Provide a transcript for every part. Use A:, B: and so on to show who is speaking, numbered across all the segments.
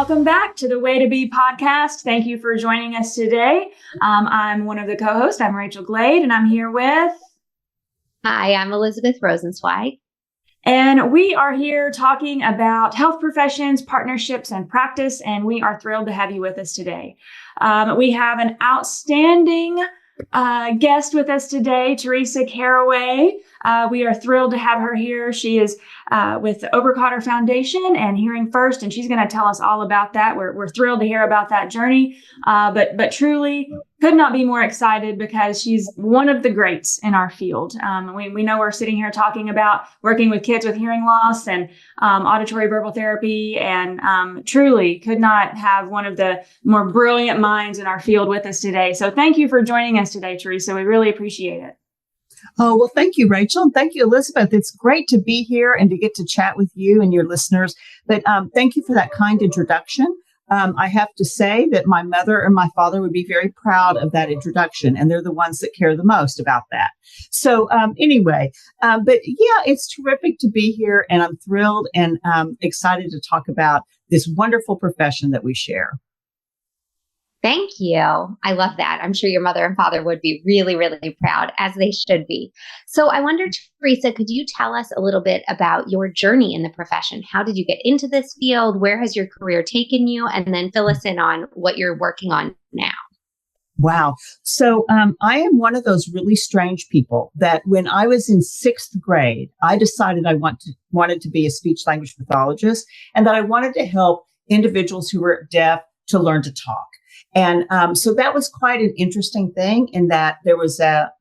A: welcome back to the Way to Be podcast. Thank you for joining us today. I'm one of the co-hosts. I'm Rachel Glade, and I'm here with...
B: Hi, I'm Elizabeth Rosenzweig.
A: And we are here talking about health professions, partnerships, and practice, and we are thrilled to have you with us today. We have an outstanding guest with us today, Teresa Caraway. We are thrilled to have her here. She is with the Overcotter Foundation and Hearing First, and she's going to tell us all about that. We're thrilled to hear about that journey, but truly could not be more excited because she's one of the greats in our field. We know we're sitting here talking about working with kids with hearing loss and auditory verbal therapy, and truly could not have one of the more brilliant minds in our field with us today. So thank you for joining us today, Teresa. We really appreciate it.
C: Oh, well, thank you, Rachel. And thank you, Elizabeth. It's great to be here and to get to chat with you and your listeners. But thank you for that kind introduction. I have to say that my mother and my father would be very proud of that introduction, and they're the ones that care the most about that. So anyway, but yeah, it's terrific to be here, and I'm thrilled and excited to talk about this wonderful profession that we share.
B: Thank you. I love that. I'm sure your mother and father would be really, really proud, as they should be. So I wonder, Teresa, could you tell us a little bit about your journey in the profession? How did you get into this field? Where has your career taken you? And then fill us in on what you're working on now.
C: Wow. So I am one of those really strange people that when I was in sixth grade, I decided I wanted to be a speech language pathologist, and that I wanted to help individuals who were deaf to learn to talk. And so that was quite an interesting thing in that there was the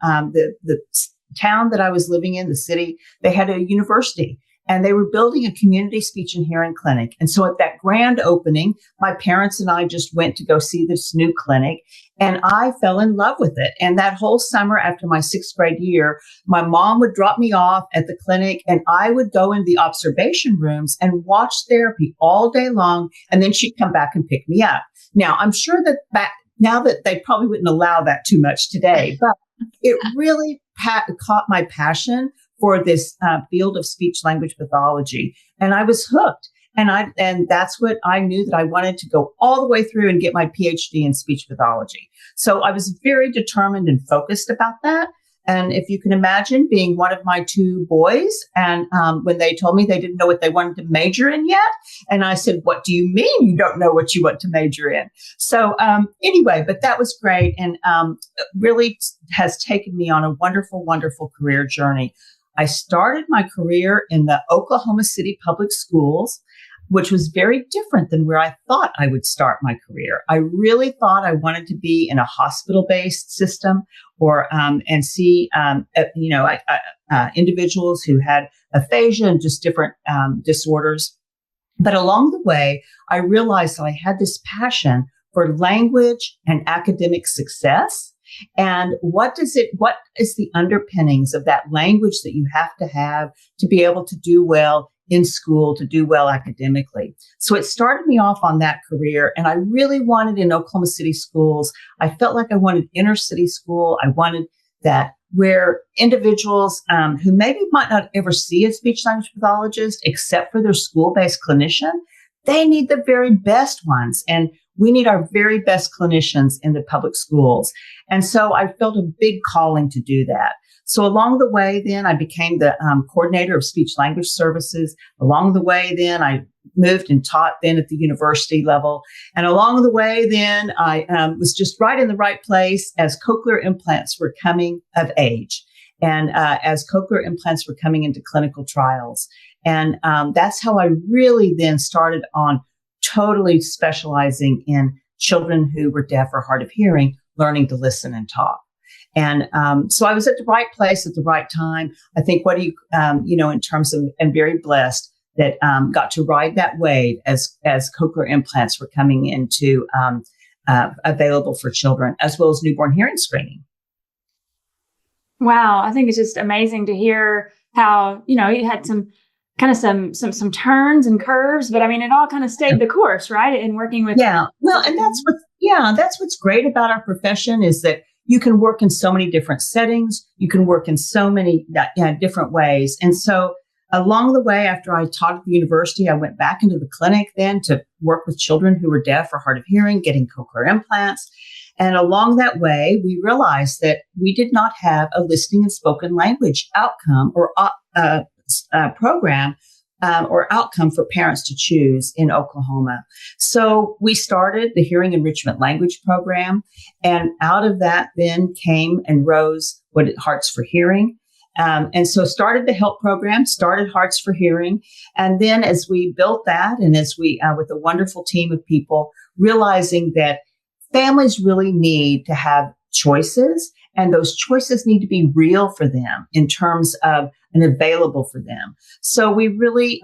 C: town that I was living in, the city, they had a university and they were building a community speech and hearing clinic. And so at that grand opening, my parents and I just went to go see this new clinic, and I fell in love with it. And that whole summer after my sixth grade year, my mom would drop me off at the clinic and I would go in the observation rooms and watch therapy all day long. And then she'd come back and pick me up. Now, I'm sure that now that they probably wouldn't allow that too much today, but it really caught my passion for this field of speech language pathology. And I was hooked. And that's what I knew, that I wanted to go all the way through and get my PhD in speech pathology. So I was very determined and focused about that. And if you can imagine being one of my two boys, and when they told me they didn't know what they wanted to major in yet, and I said, "What do you mean you don't know what you want to major in?" So anyway, but that was great, and really has taken me on a wonderful, wonderful career journey. I started my career in the Oklahoma City Public Schools, which was very different than where I thought I would start my career. I really thought I wanted to be in a hospital-based system, or and see individuals who had aphasia and just different disorders. But along the way, I realized that I had this passion for language and academic success. And what is the underpinnings of that language that you have to be able to do well in school, to do well academically. So it started me off on that career, and I really wanted in Oklahoma City schools. I felt like I wanted inner city school. I wanted that where individuals who maybe might not ever see a speech language pathologist except for their school-based clinician, they need the very best ones. And we need our very best clinicians in the public schools. And so I felt a big calling to do that. So along the way, then I became the coordinator of speech language services. Along the way, then I moved and taught then at the university level. And along the way, then I was just right in the right place as cochlear implants were coming of age, and as cochlear implants were coming into clinical trials. And that's how I really then started on totally specializing in children who were deaf or hard of hearing, learning to listen and talk. And so I was at the right place at the right time. I think in terms of, and very blessed that got to ride that wave as cochlear implants were coming into available for children, as well as newborn hearing screening.
A: Wow, I think it's just amazing to hear how you had some turns and curves, but I mean, it all kind of stayed the course, right? In working with
C: well, and that's what's great about our profession is that you can work in so many different settings. You can work in so many different ways. And so along the way, after I taught at the university, I went back into the clinic then to work with children who were deaf or hard of hearing, getting cochlear implants. And along that way, we realized that we did not have a listening and spoken language outcome or program or outcome for parents to choose in Oklahoma. So we started the Hearing Enrichment Language Program. And out of that then came and rose Hearts for Hearing. And so started the HELP program, started Hearts for Hearing. And then as we built that and as we, with a wonderful team of people, realizing that families really need to have choices, and those choices need to be real for them in terms of and available for them. So we really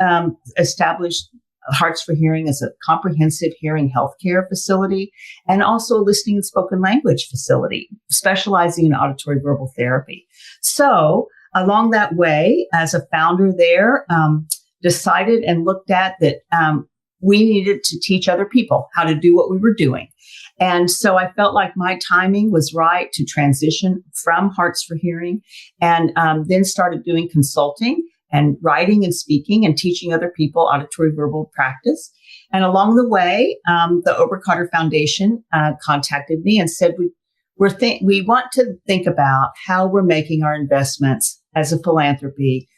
C: established Hearts for Hearing as a comprehensive hearing healthcare facility and also a listening and spoken language facility, specializing in auditory verbal therapy. So along that way, as a founder there, decided and looked at that we needed to teach other people how to do what we were doing. And so I felt like my timing was right to transition from Hearts for Hearing and then started doing consulting and writing and speaking and teaching other people auditory verbal practice. And along the way, the Oberkotter Foundation contacted me and said, we want to think about how we're making our investments as a philanthropy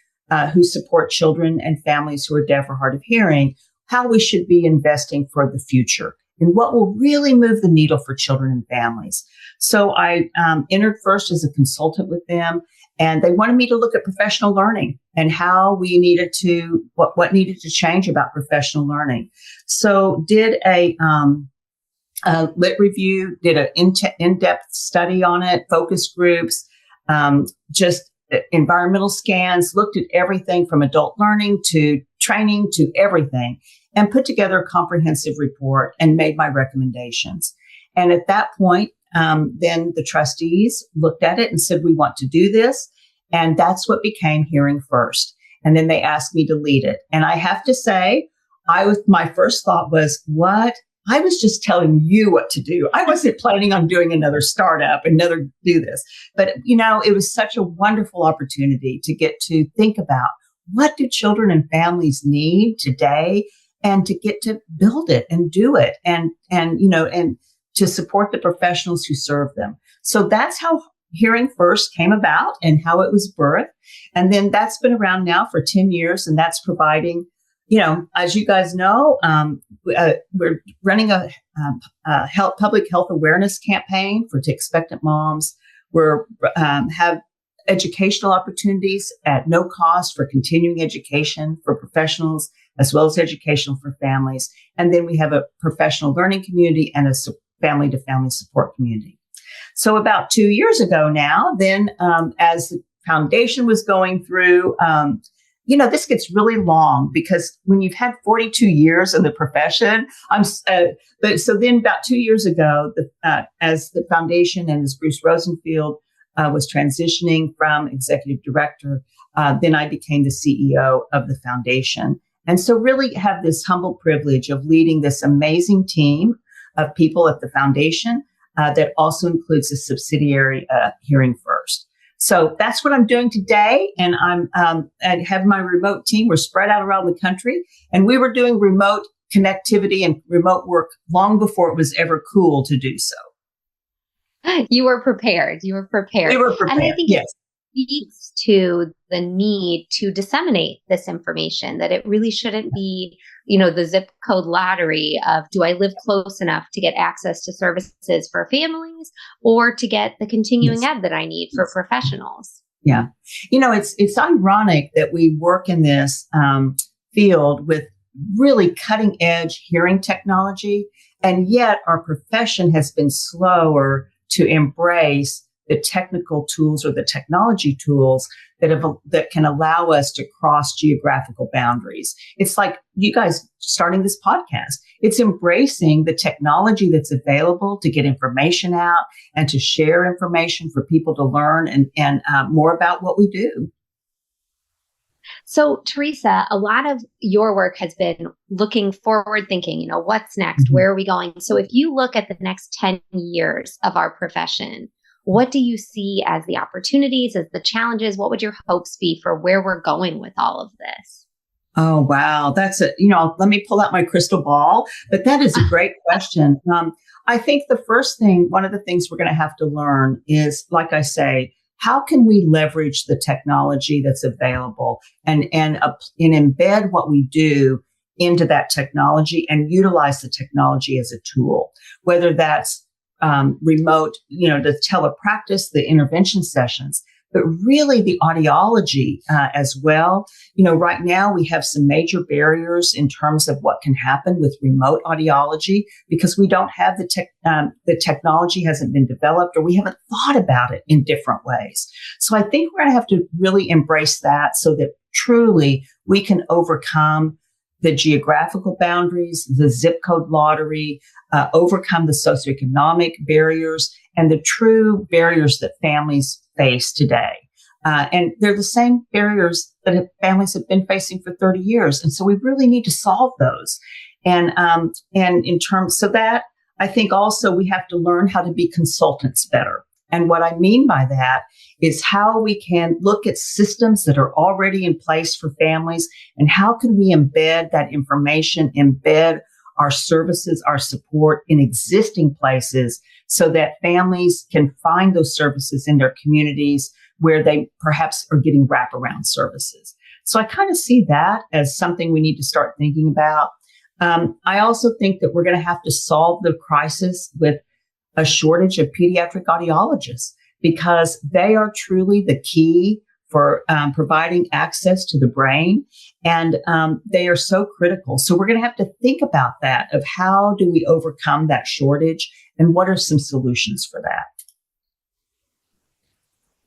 C: who support children and families who are deaf or hard of hearing, how we should be investing for the future and what will really move the needle for children and families. So I entered first as a consultant with them, and they wanted me to look at professional learning and how we needed to, what needed to change about professional learning. So did a lit review, did an in-depth study on it, focus groups, just environmental scans, looked at everything from adult learning to training to everything, and put together a comprehensive report and made my recommendations. And at that point, then the trustees looked at it and said, we want to do this. And that's what became Hearing First. And then they asked me to lead it. And I have to say, my first thought was, what? I was just telling you what to do. I wasn't planning on doing another startup, another do this. But, it was such a wonderful opportunity to get to think about what do children and families need today and to get to build it and do it and to support the professionals who serve them. So that's how Hearing First came about and how it was birthed. And then that's been around now for 10 years. And that's providing, as you guys know, we're running a public health awareness campaign for expectant moms. We're have educational opportunities at no cost for continuing education for professionals, as well as educational for families. And then we have a professional learning community and a family-to-family support community. So about 2 years ago now, then as the foundation was going through, this gets really long because when you've had 42 years in the profession, so then about 2 years ago, as the foundation and as Bruce Rosenfield was transitioning from executive director, then I became the CEO of the foundation. And so really have this humble privilege of leading this amazing team of people at the foundation that also includes a subsidiary Hearing First. So that's what I'm doing today. And I have my remote team. We're spread out around the country. And we were doing remote connectivity and remote work long before it was ever cool to do so.
B: You were prepared. We were prepared. And I think
C: yes.
B: It speaks to the need to disseminate this information, that it really shouldn't be, the zip code lottery of, do I live close enough to get access to services for families or to get the continuing ed that I need for professionals?
C: Yeah. It's ironic that we work in this field with really cutting edge hearing technology, and yet our profession has been slower to embrace the technical tools or the technology tools that can allow us to cross geographical boundaries. It's like you guys starting this podcast. It's embracing the technology that's available to get information out and to share information for people to learn and more about what we do.
B: So, Teresa, a lot of your work has been looking forward, thinking, what's next? Where are we going? So if you look at the next 10 years of our profession, What do you see as the opportunities, as the challenges? What would your hopes be for where we're going with all of this?
C: Oh, wow. That's let me pull out my crystal ball, but that is a great question. I think one of the things we're going to have to learn is, like I say, how can we leverage the technology that's available and embed what we do into that technology and utilize the technology as a tool, whether that's remote, the telepractice, the intervention sessions, but really the audiology as well. Right now we have some major barriers in terms of what can happen with remote audiology because we don't have the technology hasn't been developed, or we haven't thought about it in different ways. So I think we're going to have to really embrace that so that truly we can overcome the geographical boundaries, the zip code lottery, overcome the socioeconomic barriers and the true barriers that families face today. And they're the same barriers that families have been facing for 30 years. And so we really need to solve those. And in terms of that, I think also we have to learn how to be consultants better. And what I mean by that is how we can look at systems that are already in place for families and how can we embed that information, embed our services, our support in existing places so that families can find those services in their communities where they perhaps are getting wraparound services. So I kind of see that as something we need to start thinking about. I also think that we're going to have to solve the crisis with a shortage of pediatric audiologists because they are truly the key for providing access to the brain. And they are so critical. So we're going to have to think about that, of how do we overcome that shortage and what are some solutions for that?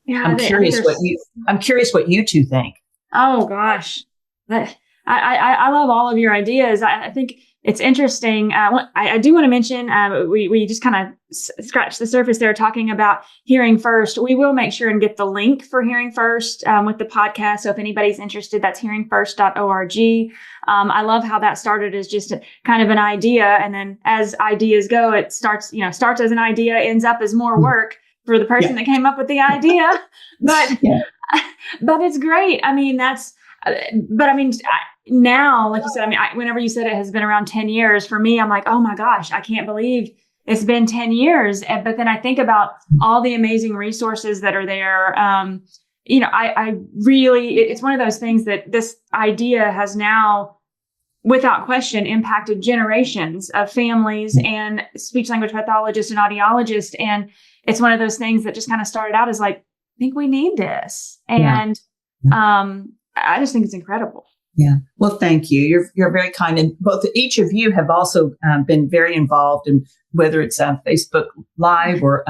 A: Yeah,
C: I'm curious what you two think.
A: Oh gosh, I love all of your ideas. I think it's interesting. I do want to mention, we just kind of scratched the surface there talking about Hearing First. We will make sure and get the link for Hearing First with the podcast. So if anybody's interested, that's hearingfirst.org. I love how that started as just kind of an idea. And then as ideas go, it starts as an idea, ends up as more work for the person that came up with the idea. But it's great. I mean, now, like you said, whenever you said it has been around 10 years, for me, I'm like, oh my gosh, I can't believe it's been 10 years. But then I think about all the amazing resources that are there. It's one of those things that this idea has now, without question, impacted generations of families and speech language pathologists and audiologists. And it's one of those things that just kind of started out as like, I think we need this. And I just think it's incredible.
C: Yeah. Well, thank you. You're very kind. And each of you have also been very involved in whether it's Facebook Live or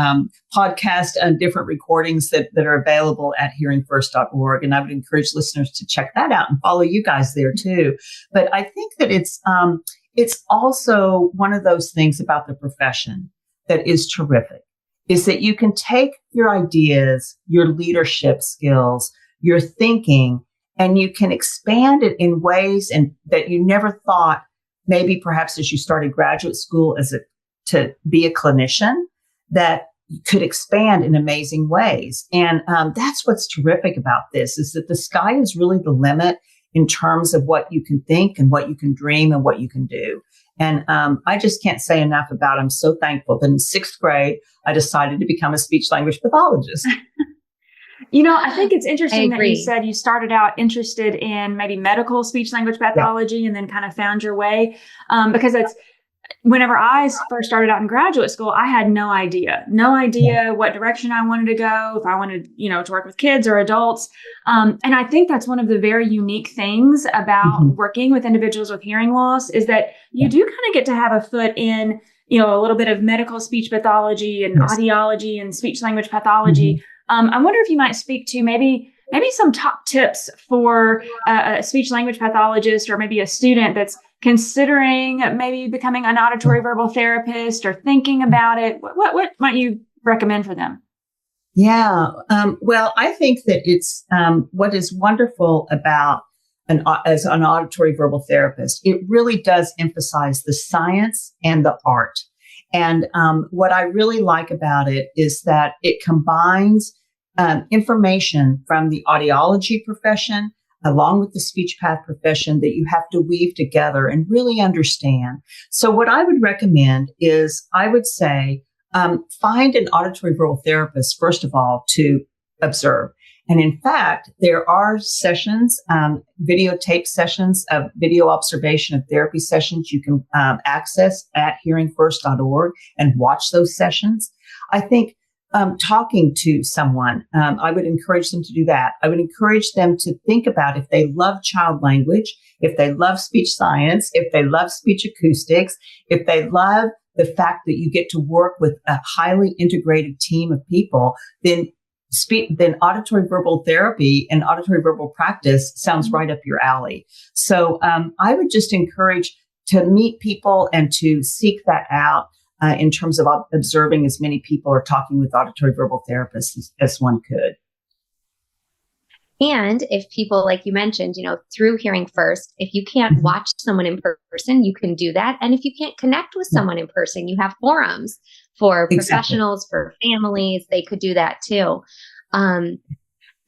C: podcast and different recordings that are available at hearingfirst.org. And I would encourage listeners to check that out and follow you guys there too. But I think that it's also one of those things about the profession that is terrific, is that you can take your ideas, your leadership skills, your thinking, and you can expand it in ways that you never thought, maybe perhaps as you started graduate school to be a clinician, that could expand in amazing ways. And that's what's terrific about this, is that the sky is really the limit in terms of what you can think and what you can dream and what you can do. And I just can't say enough about, I'm so thankful that in 6th grade, I decided to become a speech language pathologist.
A: I think it's interesting that you said you started out interested in maybe medical speech language pathology and then kind of found your way. Because whenever I first started out in graduate school, I had no idea what direction I wanted to go, if I wanted, to work with kids or adults. And I think that's one of the very unique things about working with individuals with hearing loss, is that you do kind of get to have a foot in, a little bit of medical speech pathology and audiology and speech language pathology. I wonder if you might speak to maybe some top tips for a speech language pathologist or maybe a student that's considering maybe becoming an auditory verbal therapist or thinking about it. What might you recommend for them?
C: Yeah. Well, I think that it's what is wonderful about as an auditory verbal therapist, it really does emphasize the science and the art. And what I really like about it is that it combines information from the audiology profession along with the speech path profession that you have to weave together and really understand. So what I would recommend is I would say find an auditory verbal therapist, first of all, to observe. And in fact, there are sessions, videotape sessions of video observation of therapy sessions you can access at hearingfirst.org and watch those sessions. I think talking to someone, I would encourage them to do that. I would encourage them to think about if they love child language, if they love speech science, if they love speech acoustics, if they love the fact that you get to work with a highly integrated team of people, then auditory verbal therapy and auditory verbal practice sounds right up your alley. So I would just encourage to meet people and to seek that out in terms of observing as many people or talking with auditory verbal therapists as one could.
B: And if people, like you mentioned, through Hearing First, if you can't watch someone in person, you can do that. And if you can't connect with someone in person, you have forums for professionals, for families. They could do that too. And,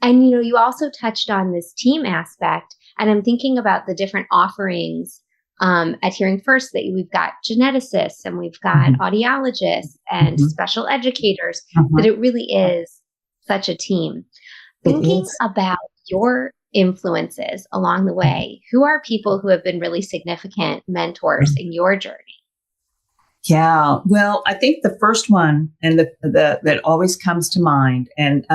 B: you also touched on this team aspect, and I'm thinking about the different offerings at Hearing First that we've got geneticists and we've got audiologists and special educators, that it really is such a team. Thinking about your influences along the way, who are people who have been really significant mentors in your journey?
C: Yeah, well, I think the first one and that always comes to mind and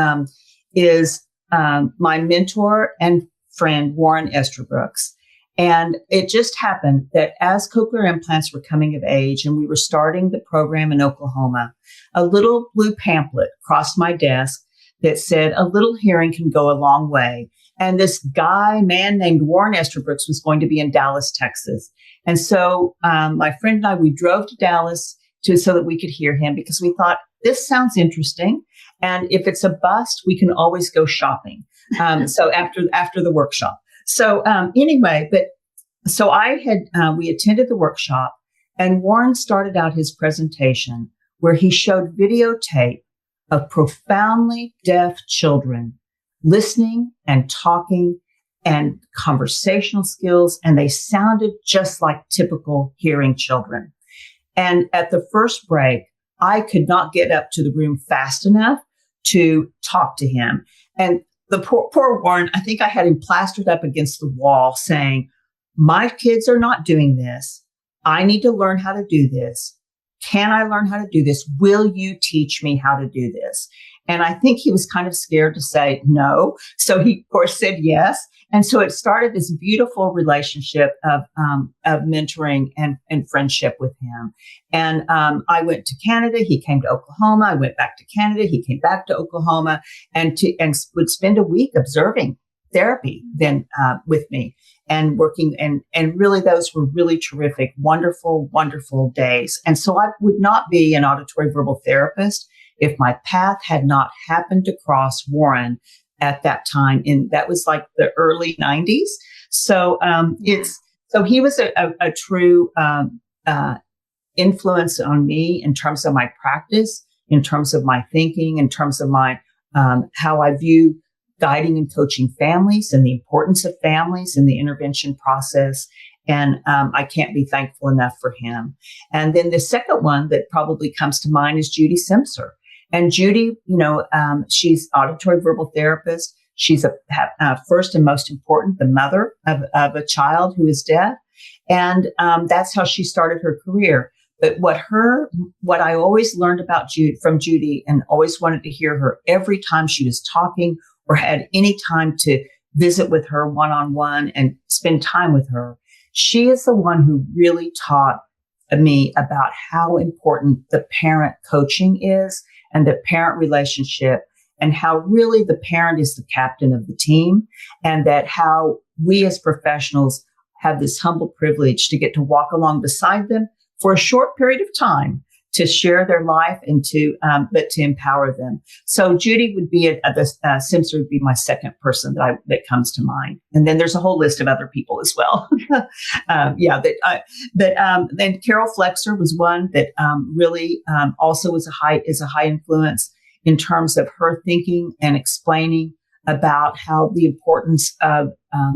C: is my mentor and friend, Warren Esterbrooks. And it just happened that as cochlear implants were coming of age and we were starting the program in Oklahoma, a little blue pamphlet crossed my desk that said, "A little hearing can go a long way." And this man named Warren Esterbrooks was going to be in Dallas, Texas. And so my friend and I, we drove to Dallas so that we could hear him because we thought, this sounds interesting. And if it's a bust, we can always go shopping. So after the workshop. So anyway, we attended the workshop and Warren started out his presentation where he showed videotape of profoundly deaf children listening and talking and conversational skills, and they sounded just like typical hearing children. And at the first break, I could not get up to the room fast enough to talk to him. And the poor Warren, I think I had him plastered up against the wall saying, "My kids are not doing this. I need to learn how to do this. Can I learn how to do this? Will you teach me how to do this?" And I think he was kind of scared to say no. So he, of course, said yes. And so it started this beautiful relationship of mentoring and friendship with him. And I went to Canada. He came to Oklahoma. I went back to Canada. He came back to Oklahoma and would spend a week observing therapy then with me and working. And really, those were really terrific, wonderful, wonderful days. And so I would not be an auditory verbal therapist if my path had not happened to cross Warren at that time. That was like the early 90s. So he was a true influence on me in terms of my practice, in terms of my thinking, in terms of my how I view guiding and coaching families and the importance of families in the intervention process. And I can't be thankful enough for him. And then the second one that probably comes to mind is Judy Simpson. And Judy, she's auditory verbal therapist. She's first and most important, the mother of a child who is deaf. And that's how she started her career. But what I always learned about from Judy and always wanted to hear her every time she was talking or had any time to visit with her one-on-one and spend time with her, she is the one who really taught me about how important the parent coaching is and the parent relationship, and how really the parent is the captain of the team, and that how we as professionals have this humble privilege to get to walk along beside them for a short period of time to share their life and but to empower them. So Judy would be Simpson would be my second person that comes to mind. And then there's a whole list of other people as well. Then Carol Flexer was one that really also is a high influence in terms of her thinking and explaining about how the importance of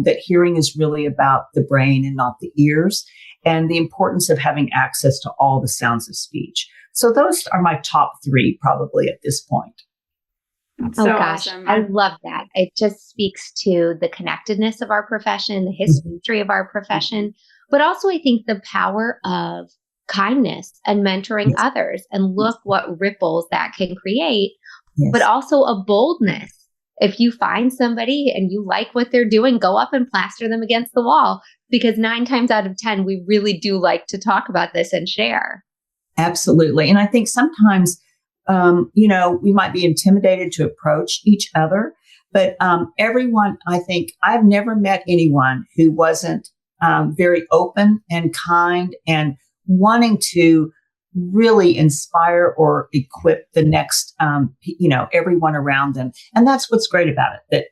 C: that hearing is really about the brain and not the ears, and the importance of having access to all the sounds of speech. So those are my top three probably at this point.
A: That's
B: oh
A: so
B: gosh,
A: awesome.
B: I love that. It just speaks to the connectedness of our profession, the history of our profession, but also I think the power of kindness and mentoring others, and look what ripples that can create, but also a boldness. If you find somebody and you like what they're doing, go up and plaster them against the wall, because 9 times out of 10, we really do like to talk about this and share.
C: Absolutely. And I think sometimes, we might be intimidated to approach each other, but everyone, I think I've never met anyone who wasn't very open and kind and wanting to really inspire or equip the next, everyone around them. And that's what's great about it, that,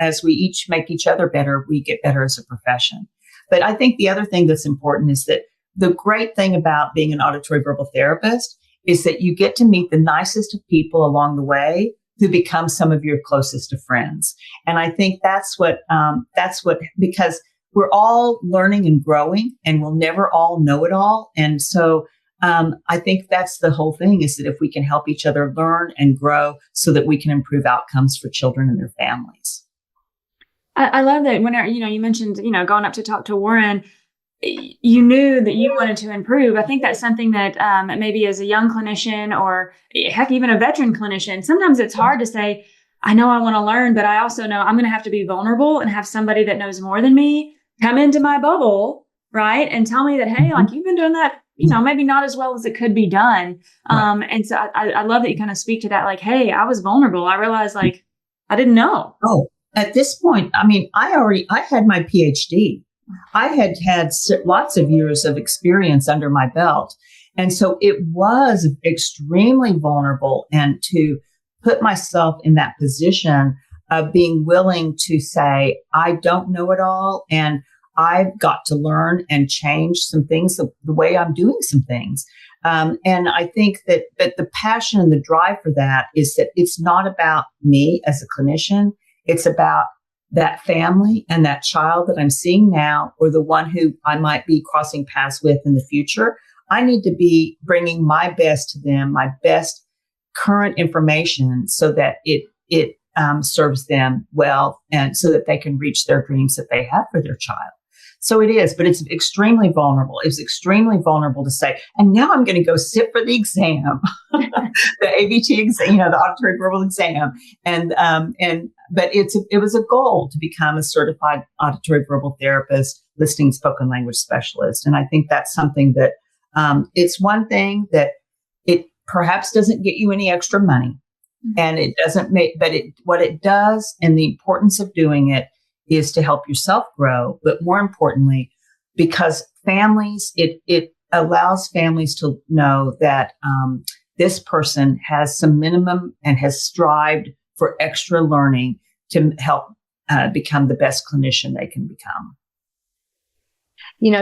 C: as we each make each other better, we get better as a profession. But I think the other thing that's important is that the great thing about being an auditory verbal therapist is that you get to meet the nicest of people along the way who become some of your closest of friends. And I think that's what, because we're all learning and growing, and we'll never all know it all. And so I think that's the whole thing, is that if we can help each other learn and grow so that we can improve outcomes for children and their families.
A: I love that when, you mentioned, going up to talk to Warren, you knew that you wanted to improve. I think that's something that maybe as a young clinician, or heck, even a veteran clinician, sometimes it's hard to say, I know I want to learn, but I also know I'm going to have to be vulnerable and have somebody that knows more than me come into my bubble, right? And tell me that, hey, like, you've been doing that, maybe not as well as it could be done.
C: Right.
A: And so I love that you kind of speak to that, like, hey, I was vulnerable. I realized, like, I didn't know.
C: Oh, at this point, I mean, I had my PhD. I had lots of years of experience under my belt. And so it was extremely vulnerable, and to put myself in that position of being willing to say, I don't know it all, and I've got to learn and change some things, the way I'm doing some things. And I think that the passion and the drive for that is that it's not about me as a clinician. It's about that family and that child that I'm seeing now, or the one who I might be crossing paths with in the future. I need to be bringing my best to them, my best current information, so that it serves them well, and so that they can reach their dreams that they have for their child. So it is, but it's extremely vulnerable. It's extremely vulnerable to say, and now I'm going to go sit for the exam, the ABT exam, the auditory verbal exam. But it was a goal to become a certified auditory verbal therapist, listening spoken language specialist. And I think that's something that, it's one thing that it perhaps doesn't get you any extra money, and it doesn't what it does, and the importance of doing it, is to help yourself grow, but more importantly, because families, it allows families to know that this person has some minimum and has strived for extra learning to help become the best clinician they can become.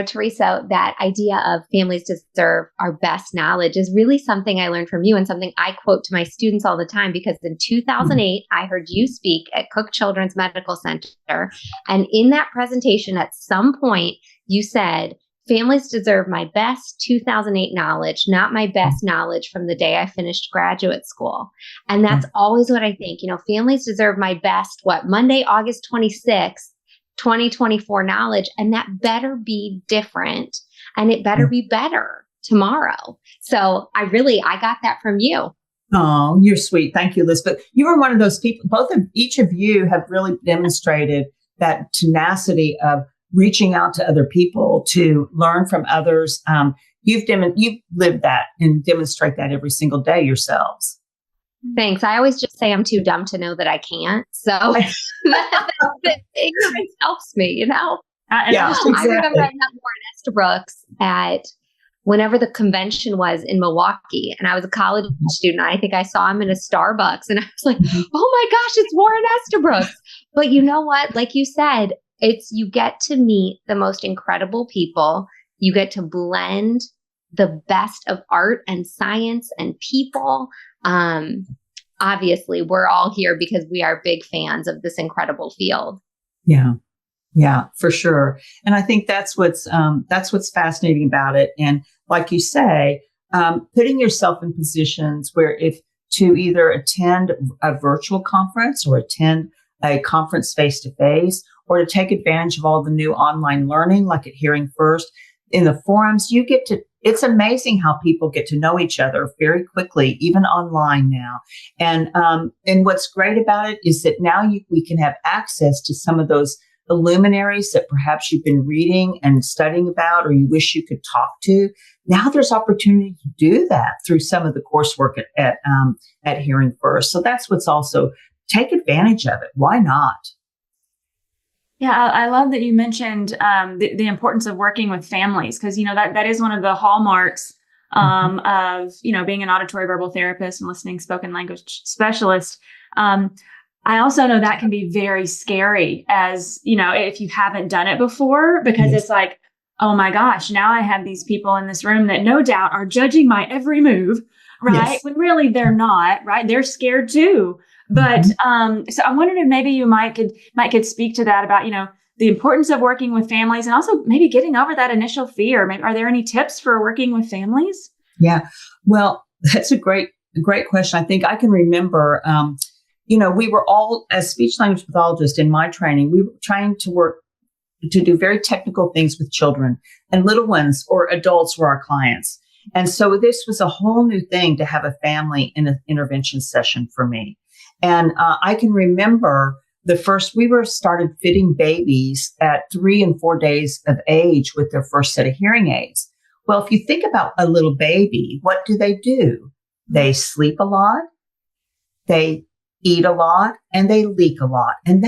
B: Teresa, that idea of families deserve our best knowledge is really something I learned from you, and something I quote to my students all the time, because in 2008, I heard you speak at Cook Children's Medical Center. And in that presentation, at some point, you said, families deserve my best 2008 knowledge, not my best knowledge from the day I finished graduate school. And that's always what I think. Families deserve my best, Monday, August 26th, 2024 knowledge, and that better be different, and it better be better tomorrow. So I got that from you.
C: Oh, you're sweet. Thank you, Liz. But you were one of those people. Each of you have really demonstrated that tenacity of reaching out to other people to learn from others. You've lived that and demonstrate that every single day yourselves.
B: Thanks. I always just say I'm too dumb to know that I can't. So that ignorance helps me,
C: Yeah, exactly.
B: I remember I met Warren Estabrooks at whenever the convention was in Milwaukee, and I was a college student. I think I saw him in a Starbucks, and I was like, oh my gosh, it's Warren Estabrooks. But you know what? Like you said, you get to meet the most incredible people. You get to blend the best of art and science and people. Obviously, we're all here because we are big fans of this incredible field.
C: Yeah. Yeah, for sure. And I think that's what's fascinating about it. And like you say, putting yourself in positions where if to either attend a virtual conference or attend a conference face to face, or to take advantage of all the new online learning, like at Hearing First in the forums, it's amazing how people get to know each other very quickly, even online now. And what's great about it is that now we can have access to some of those the luminaries that perhaps you've been reading and studying about, or you wish you could talk to. Now there's opportunity to do that through some of the coursework at Hearing First. So that's what's also, take advantage of it. Why not?
A: Yeah, I love that you mentioned the importance of working with families, because that is one of the hallmarks of being an auditory verbal therapist and listening spoken language specialist. I also know that can be very scary, as if you haven't done it before, because It's like, oh my gosh, now I have these people in this room that no doubt are judging my every move, right? Yes. When really they're not, right? They're scared too. But so I wondered if maybe you might could speak to that about the importance of working with families, and also maybe getting over that initial fear. Maybe, are there any tips for working with families?
C: Yeah, well, that's a great question. I think I can remember. We were all, as speech language pathologists in my training, we were trying to do very technical things with children, and little ones or adults were our clients. And so this was a whole new thing to have a family in an intervention session for me. And I can remember we started fitting babies at 3 and 4 days of age with their first set of hearing aids. Well, if you think about a little baby, what do? They sleep a lot, they eat a lot, and they leak a lot. And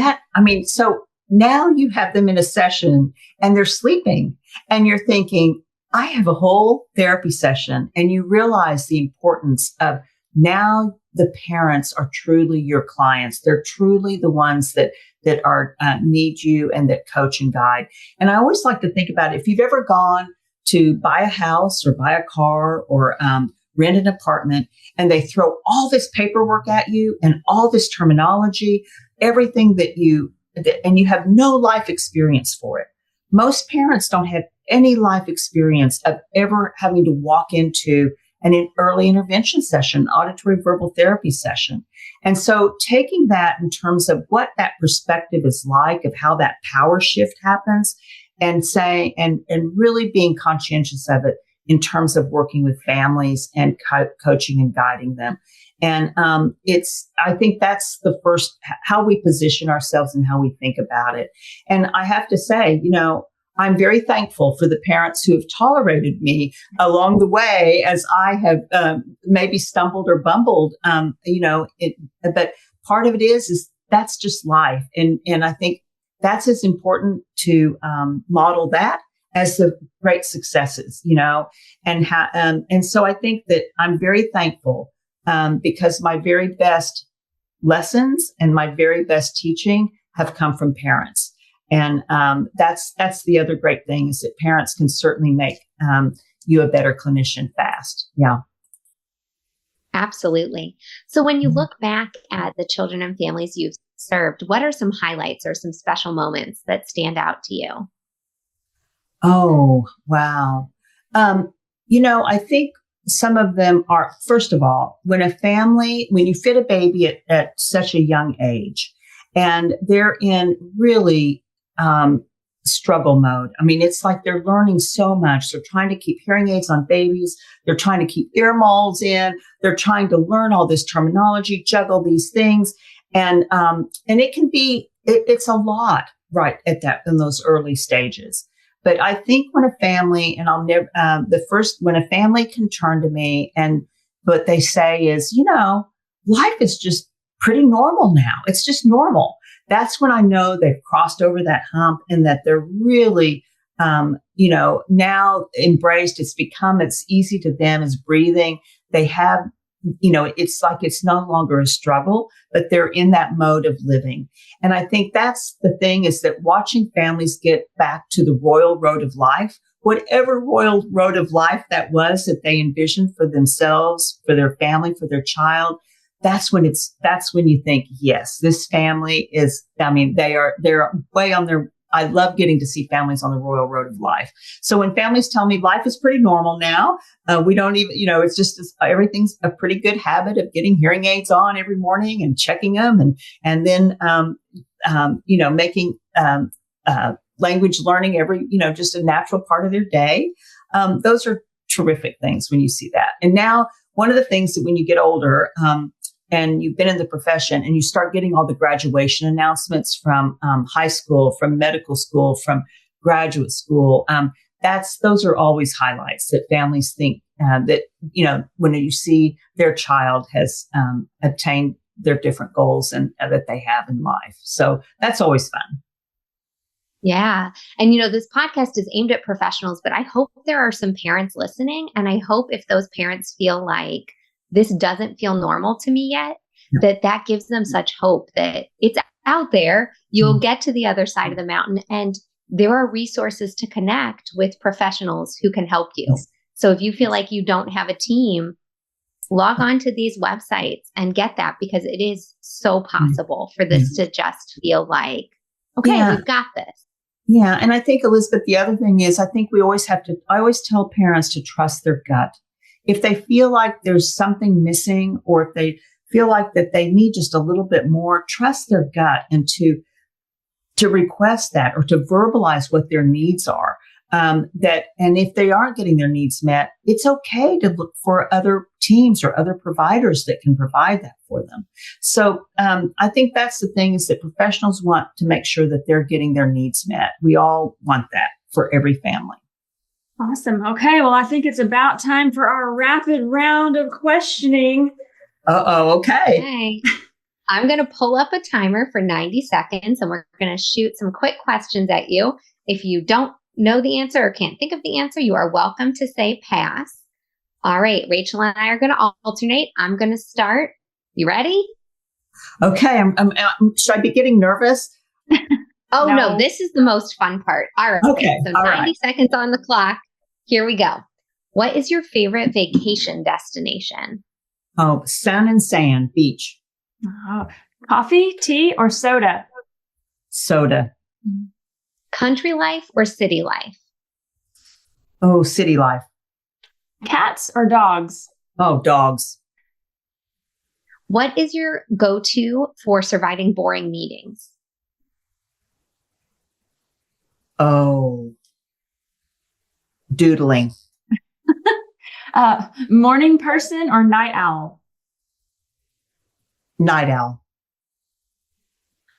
C: so now you have them in a session and they're sleeping, and you're thinking, I have a whole therapy session. And you realize the importance of now the parents are truly your clients. They're truly the ones that are need you and that coach and guide. And I always like to think about it. If you've ever gone to buy a house or buy a car or rent an apartment, and they throw all this paperwork at you and all this terminology, everything and you have no life experience for it. Most parents don't have any life experience of ever having to walk into an early intervention session, auditory verbal therapy session. And so taking that in terms of what that perspective is like, of how that power shift happens, and saying, and really being conscientious of it in terms of working with families and coaching and guiding them. And I think that's the first, how we position ourselves and how we think about it. And I have to say, I'm very thankful for the parents who have tolerated me along the way as I have maybe stumbled or bumbled, but part of it is that's just life. And I think that's as important to model that as the great successes, and so I think that I'm very thankful because my very best lessons and my very best teaching have come from parents. And that's the other great thing, is that parents can certainly make you a better clinician fast. Yeah.
B: Absolutely. So when you look back at the children and families you've served, what are some highlights or some special moments that stand out to you?
C: Oh, wow. I think some of them are, first of all, when you fit a baby at such a young age and they're in really struggle mode. It's like they're learning so much. They're trying to keep hearing aids on babies. They're trying to keep ear molds in. They're trying to learn all this terminology, juggle these things. And it can be, it's a lot right in those early stages. But I think when a family, and I'll never, when a family can turn to me and what they say is, life is just pretty normal now. It's just normal. That's when I know they've crossed over that hump and that they're really now embraced. It's easy to them as breathing. They have, it's like it's no longer a struggle, but they're in that mode of living. And I think that's the thing, is that watching families get back to the royal road of life, whatever royal road of life that was that they envisioned for themselves, for their family, for their child. That's when you think, yes, this family is, they're way on their, I love getting to see families on the royal road of life. So when families tell me life is pretty normal now, we don't even, it's just, everything's a pretty good habit of getting hearing aids on every morning and checking them. And then, making, language learning just a natural part of their day. Those are terrific things when you see that. And now one of the things that when you get older, and you've been in the profession and you start getting all the graduation announcements from high school, from medical school, from graduate school, those are always highlights that families think that, when you see their child has obtained their different goals and that they have in life. So that's always fun.
B: Yeah. And, this podcast is aimed at professionals, but I hope there are some parents listening. And I hope if those parents feel like this doesn't feel normal to me yet, that gives them such hope that it's out there. You'll get to the other side of the mountain, and there are resources to connect with professionals who can help you. So if you feel like you don't have a team, log on to these websites and get that, because it is so possible for this to just feel like, okay, we've got this.
C: Yeah. And I think, Elizabeth, the other thing is, I think I always tell parents to trust their gut. If they feel like there's something missing, or if they feel like that they need just a little bit more, trust their gut, and to request that, or to verbalize what their needs are. And if they aren't getting their needs met, it's okay to look for other teams or other providers that can provide that for them. So I think that's the thing, is that professionals want to make sure that they're getting their needs met. We all want that for every family.
A: Awesome. Okay. Well, I think it's about time for our rapid round of questioning.
C: Okay.
B: I'm going to pull up a timer for 90 seconds, and we're going to shoot some quick questions at you. If you don't know the answer or can't think of the answer, you are welcome to say pass. All right. Rachel and I are going to alternate. I'm going to start. You ready?
C: Okay. Should I be getting nervous?
B: No, this is the most fun part. All right.
C: Okay.
B: So 90 seconds on the clock. Here we go. What is your favorite vacation destination?
C: Oh, sun and sand, beach.
A: Coffee, tea, or soda?
C: Soda.
B: Country life or city life?
C: Oh, city life.
A: Cats or dogs?
C: Oh, dogs.
B: What is your go-to for surviving boring meetings?
C: Oh, doodling.
A: Morning person or night owl?
C: Night owl.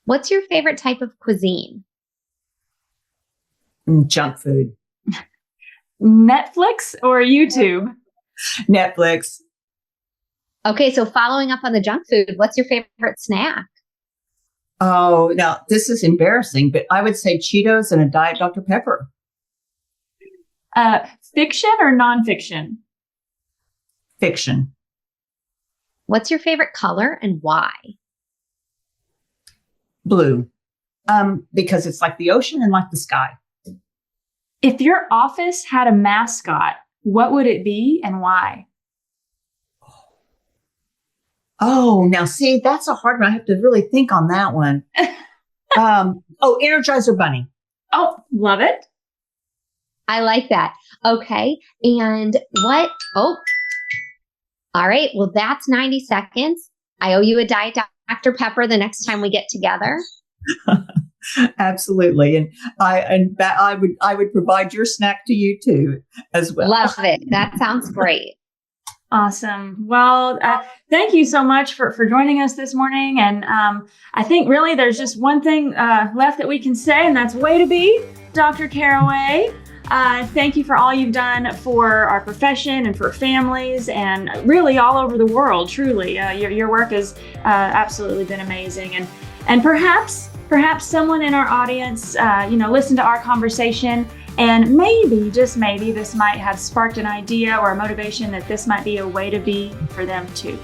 B: What's your favorite type of cuisine?
C: Junk food.
A: Netflix or YouTube?
C: Netflix.
B: Okay, so following up on the junk food, what's your favorite snack?
C: Oh, now this is embarrassing, but I would say Cheetos and a Diet Dr. Pepper.
A: Fiction or nonfiction?
C: Fiction.
B: What's your favorite color and why?
C: Blue. Because it's like the ocean and like the sky.
A: If your office had a mascot, what would it be and why?
C: Oh, now see, that's a hard one. I have to really think on that one. Energizer Bunny.
A: Oh, love it.
B: I like that. Okay. And what? Oh, all right. Well, that's 90 seconds. I owe you a Diet Dr. Pepper the next time we get together.
C: Absolutely. And I would provide your snack to you too, as well.
B: Love it. That sounds great.
A: Awesome. Well, thank you so much for joining us this morning. And I think really there's just one thing left that we can say, and that's way to be, Dr. Caraway. Thank you for all you've done for our profession and for families and really all over the world. Truly, your work has absolutely been amazing. And perhaps someone in our audience, listened to our conversation And maybe, just maybe, this might have sparked an idea or a motivation that this might be a way to be for them too.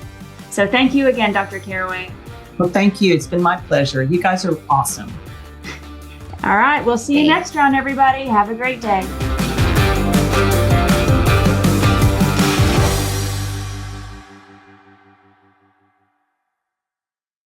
A: So thank you again, Dr. Caraway.
C: Well, thank you. It's been my pleasure. You guys are awesome.
A: All right. We'll see you next round, everybody. Have a great day.